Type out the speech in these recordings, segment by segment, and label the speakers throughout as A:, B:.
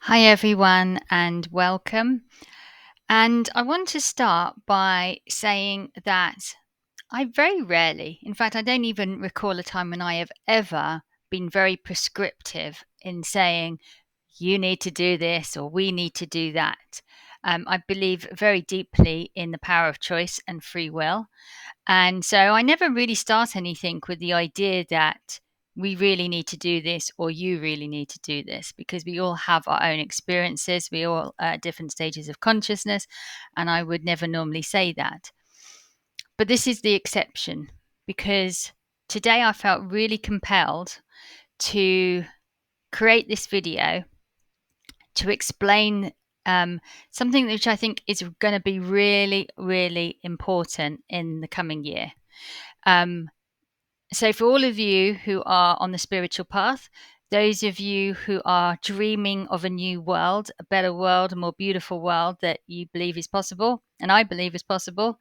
A: Hi, everyone, and welcome. And I want to start by saying that I very rarely, in fact, I don't even recall a time when I have ever been very prescriptive in saying, you need to do this or we need to do that. I believe very deeply in the power of choice and free will. And so I never really start anything with the idea that we really need to do this or you really need to do this because we all have our own experiences. We all at different stages of consciousness. And I would never normally say that. But this is the exception because today I felt really compelled to create this video to explain something which I think is going to be really, really important in the coming year. Um, So, for all of you who are on the spiritual path, those of you who are dreaming of a new world, a better world, a more beautiful world that you believe is possible, and I believe is possible,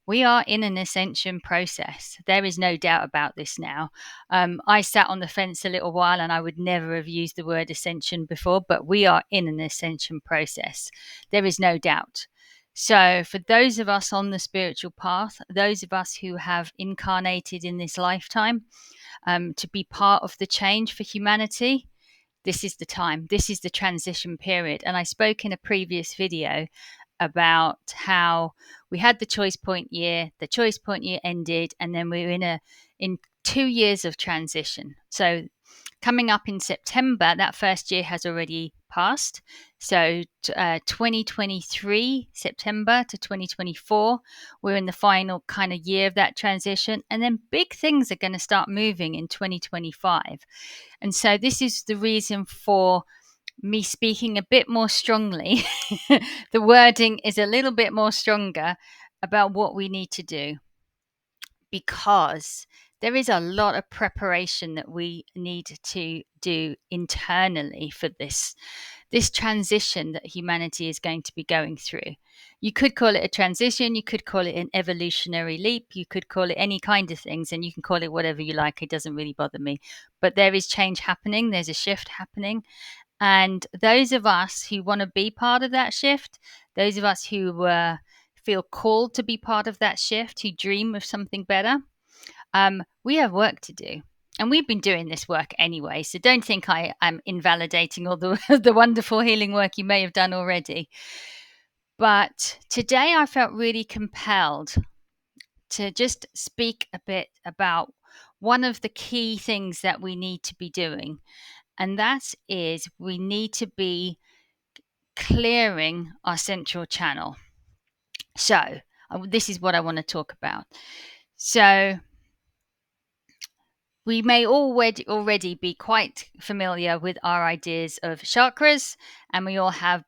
A: we are in an ascension process. There is no doubt about this now. I sat on the fence a little while and I would never have used the word ascension before, but we are in an ascension process. There is no doubt. So, for those of us on the spiritual path, those of us who have incarnated in this lifetime to be part of the change for humanity, this is the time. This is the transition period. And I spoke in a previous video about how we had the choice point year, the choice point year ended, and then we were in 2 years of transition. So coming up in September, that first year has already passed. So 2023, September to 2024, we're in the final kind of year of that transition. And then big things are going to start moving in 2025. And so this is the reason for me speaking a bit more strongly. The wording is a little bit more stronger about what we need to do because there is a lot of preparation that we need to do internally for this transition that humanity is going to be going through. You could call it a transition, you could call it an evolutionary leap, you could call it any kind of things, and you can call it whatever you like. It doesn't really bother me. But there is change happening, there's a shift happening. And those of us who want to be part of that shift, those of us who feel called to be part of that shift, who dream of something better, we have work to do. And we've been doing this work anyway. So don't think I am invalidating all the, the wonderful healing work you may have done already. But today I felt really compelled to just speak a bit about one of the key things that we need to be doing. And that is we need to be clearing our central channel. So, this is what I want to talk about. So, we may already be quite familiar with our ideas of chakras, and we all have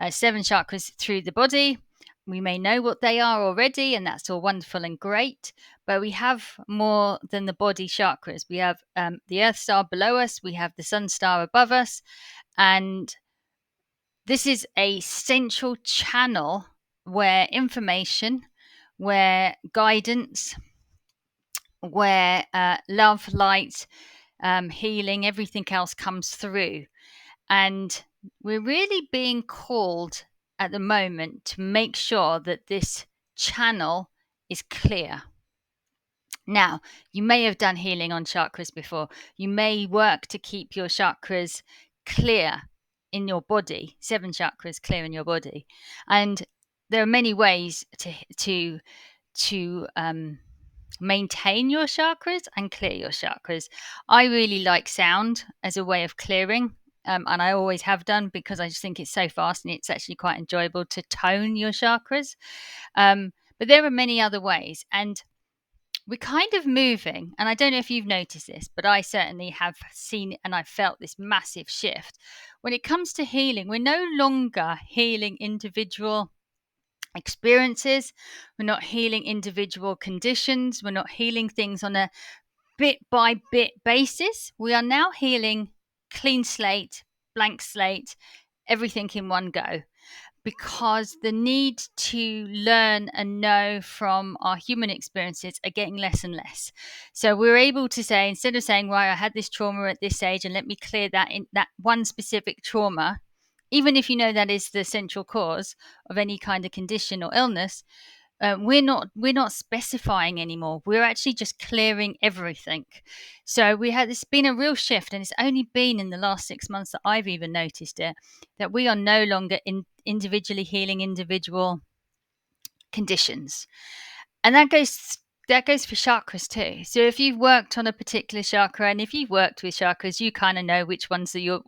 A: 7 chakras through the body. We may know what they are already, and that's all wonderful and great. But we have more than the body chakras. We have the Earth star below us, we have the Sun star above us, and this is a central channel where information, where guidance, where love, light, healing, everything else comes through. And we're really being called at the moment to make sure that this channel is clear. Now, you may have done healing on chakras before. You may work to keep your chakras clear in your body, 7 chakras clear in your body. And there are many ways to maintain your chakras and clear your chakras. I really like sound as a way of clearing. And I always have done because I just think it's so fast and it's actually quite enjoyable to tone your chakras. But there are many other ways. And we're kind of moving, and I don't know if you've noticed this, but I certainly have seen it and I've felt this massive shift. When it comes to healing, we're no longer healing individual experiences, we're not healing individual conditions, we're not healing things on a bit by bit basis. We are now healing clean slate, blank slate, everything in one go. because the need to learn and know from our human experiences are getting less and less. So we're able to say, instead of saying, right, I had this trauma at this age and let me clear that in that one specific trauma, even if you know that is the central cause of any kind of condition or illness, we're not specifying anymore. We're actually just clearing everything. So it's been a real shift, and it's only been in the last 6 months that I've even noticed it, that we are no longer individually healing individual conditions. And that goes for chakras too. So if you've worked on a particular chakra, and if you've worked with chakras, you kind of know which ones are you're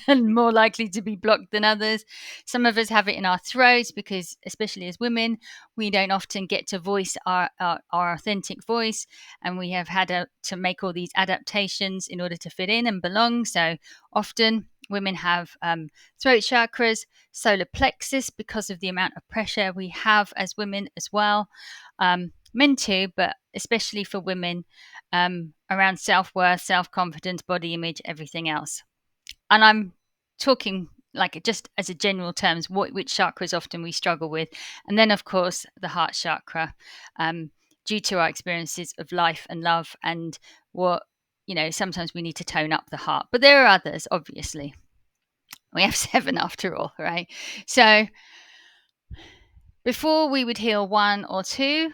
A: more likely to be blocked than others. Some of us have it in our throats because, especially as women, we don't often get to voice our authentic voice, and we have had to make all these adaptations in order to fit in and belong. So often women have throat chakras, solar plexus, because of the amount of pressure we have as women as well. Men too, but especially for women, around self-worth, self-confidence, body image, everything else. And I'm talking like just as a general terms, which chakras often we struggle with. And then, of course, the heart chakra, due to our experiences of life and love, and sometimes we need to tone up the heart. But there are others, obviously. We have 7 after all, right? So before we would heal 1 or 2,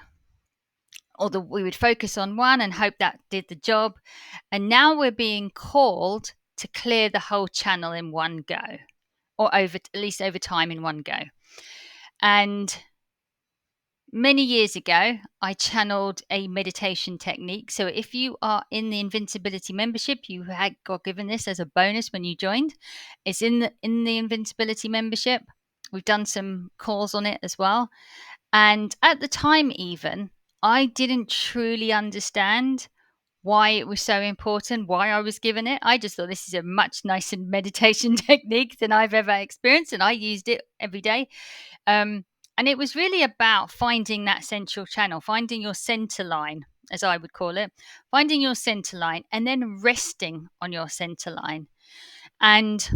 A: or we would focus on one and hope that did the job. And now we're being called to clear the whole channel in one go, or at least over time in one go. And many years ago, I channeled a meditation technique. So if you are in the Invincibility membership, you got given this as a bonus when you joined. It's in the Invincibility membership. We've done some calls on it as well. And at the time, even, I didn't truly understand why it was so important, why I was given it. I just thought this is a much nicer meditation technique than I've ever experienced, and I used it every day. And it was really about finding that central channel, finding your center line, as I would call it, finding your center line, and then resting on your center line. And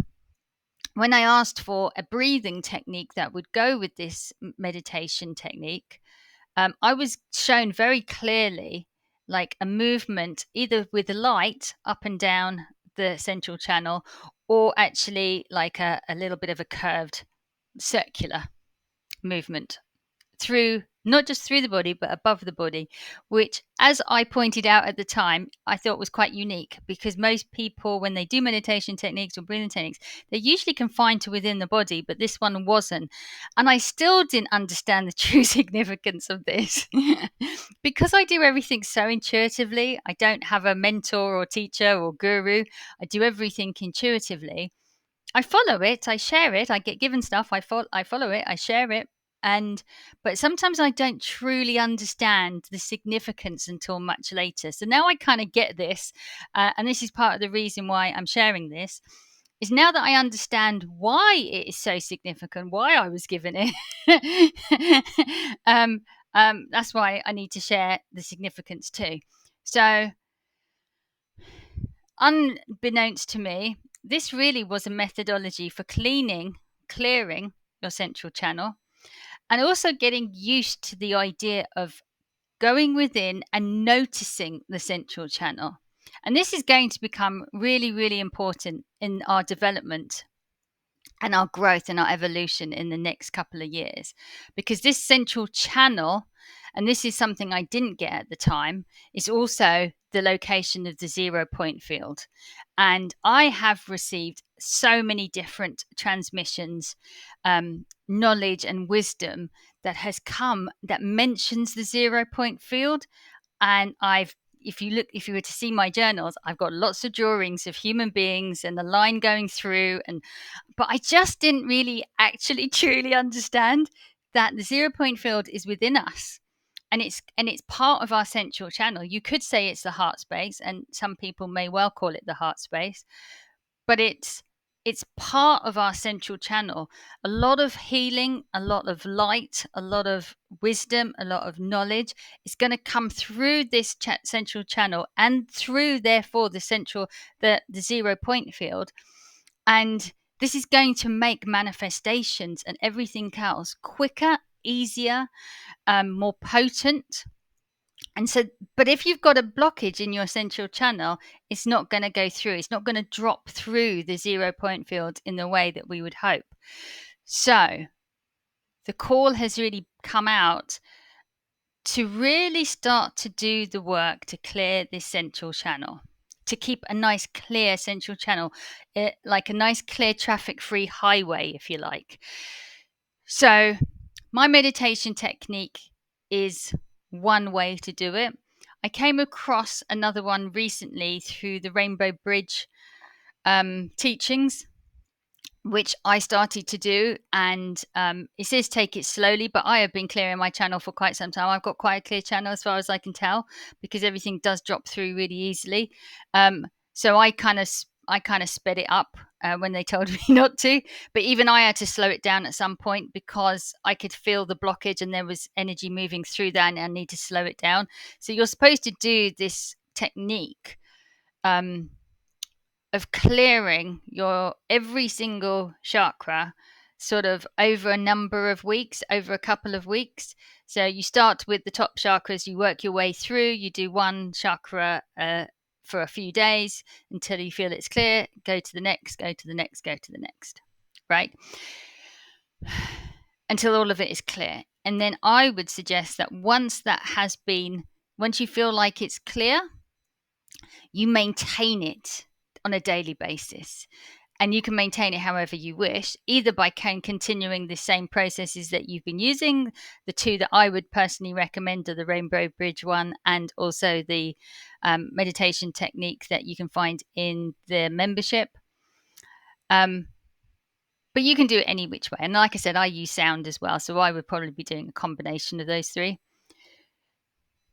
A: when I asked for a breathing technique that would go with this meditation technique, I was shown very clearly like a movement, either with the light up and down the central channel, or actually like a little bit of a curved circular movement through, not just through the body, but above the body, which, as I pointed out at the time, I thought was quite unique, because most people, when they do meditation techniques or breathing techniques, they're usually confined to within the body, but this one wasn't. And I still didn't understand the true significance of this. Because I do everything so intuitively, I don't have a mentor or teacher or guru, I do everything intuitively. I follow it, I share it, I get given stuff, I follow it, I share it, but sometimes I don't truly understand the significance until much later. So now I kind of get this, and this is part of the reason why I'm sharing this. Is now that I understand why it is so significant, why I was given it, that's why I need to share the significance too. So, unbeknownst to me, this really was a methodology for clearing your central channel, and also getting used to the idea of going within and noticing the central channel. And this is going to become really, really important in our development and our growth and our evolution in the next couple of years, because this central channel, and this is something I didn't get at the time, is also the location of the 0 point field. And I have received so many different transmissions, knowledge and wisdom that has come that mentions the 0 point field. And if you were to see my journals, I've got lots of drawings of human beings and the line going through, but I just didn't really actually truly understand that the 0 point field is within us, and it's part of our central channel. You could say it's the heart space, and some people may well call it the heart space, but it's part of our central channel. A lot of healing, a lot of light, a lot of wisdom, a lot of knowledge is going to come through this central channel, and through, therefore, the 0 point field. And this is going to make manifestations and everything else quicker, easier, more potent. And so, but if you've got a blockage in your central channel, it's not going to go through. It's not going to drop through the 0 point field in the way that we would hope. So the call has really come out to really start to do the work to clear this central channel, to keep a nice clear central channel, like a nice clear traffic free highway, if you like. So my meditation technique is one way to do it. I came across another one recently through the Rainbow Bridge teachings, which I started to do. And it says take it slowly, but I have been clearing my channel for quite some time. I've got quite a clear channel as far as I can tell, because everything does drop through really easily. So I kind of sped it up when they told me not to. But even I had to slow it down at some point because I could feel the blockage and there was energy moving through that, and I need to slow it down. So you're supposed to do this technique of clearing your every single chakra sort of over a number of weeks, over a couple of weeks. So you start with the top chakras, you work your way through, you do one chakra for a few days until you feel it's clear, go to the next, go to the next, go to the next, right? Until all of it is clear. And then I would suggest that once you feel like it's clear, you maintain it on a daily basis. And you can maintain it however you wish, either by continuing the same processes that you've been using. The two that I would personally recommend are the Rainbow Bridge one, and also the meditation technique that you can find in the membership. But you can do it any which way. And like I said, I use sound as well, so I would probably be doing a combination of those three.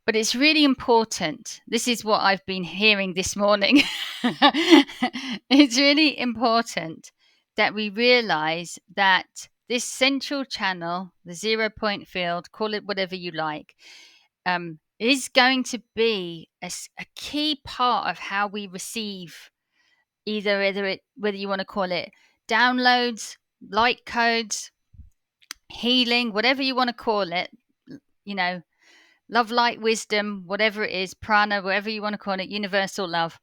A: But it's really important. This is what I've been hearing this morning. It's really important that we realize that this central channel, the 0 point field, call it whatever you like, is going to be a key part of how we receive whether you want to call it downloads, light codes, healing, whatever you want to call it, love, light, wisdom, whatever it is, prana, whatever you want to call it, universal love.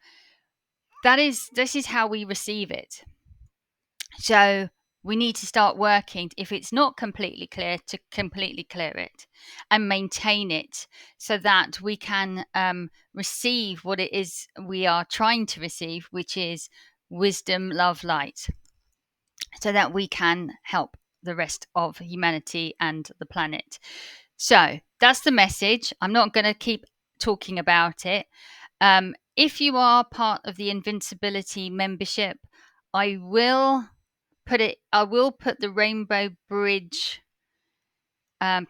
A: This is how we receive it. So we need to start working, if it's not completely clear, to completely clear it and maintain it so that we can receive what it is we are trying to receive, which is wisdom, love, light, so that we can help the rest of humanity and the planet. So that's the message. I'm not going to keep talking about it. If you are part of the Invincibility membership, I will put the Rainbow Bridge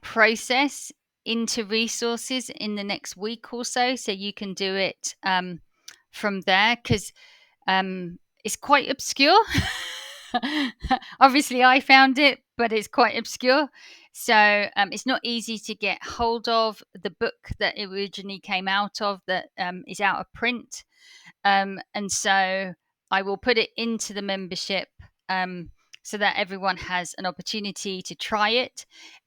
A: process into resources in the next week or so you can do it from there, because it's quite obscure. Obviously I found it, but it's quite obscure, so it's not easy to get hold of. The book that it originally came out of that is out of print, and so I will put it into the membership so that everyone has an opportunity to try it.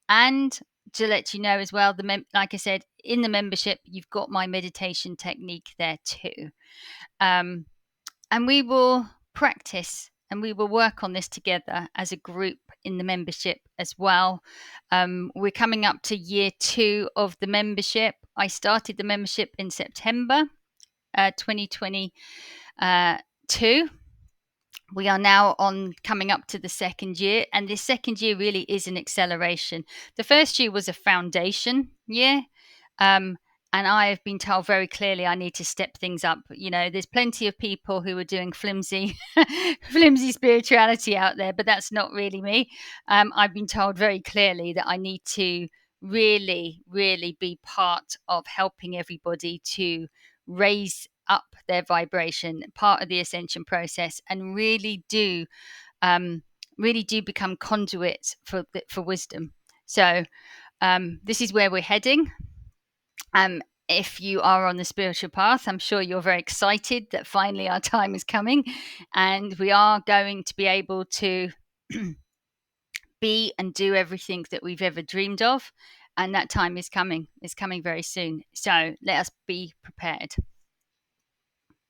A: And to let you know as well, like I said, in the membership you've got my meditation technique there too, and we will practice and we will work on this together as a group in the membership as well. We're coming up to year 2 of the membership. I started the membership in September 2022. We are now coming up to the second year, and this second year really is an acceleration. The first year was a foundation year, and I have been told very clearly I need to step things up. There's plenty of people who are doing flimsy spirituality out there, but that's not really me. I've been told very clearly that I need to really, really be part of helping everybody to raise up their vibration, part of the ascension process, and really do become conduits for wisdom. So this is where we're heading. if you are on the spiritual path, I'm sure you're very excited that finally our time is coming and we are going to be able to be and do everything that we've ever dreamed of. And that time is coming very soon. So let us be prepared.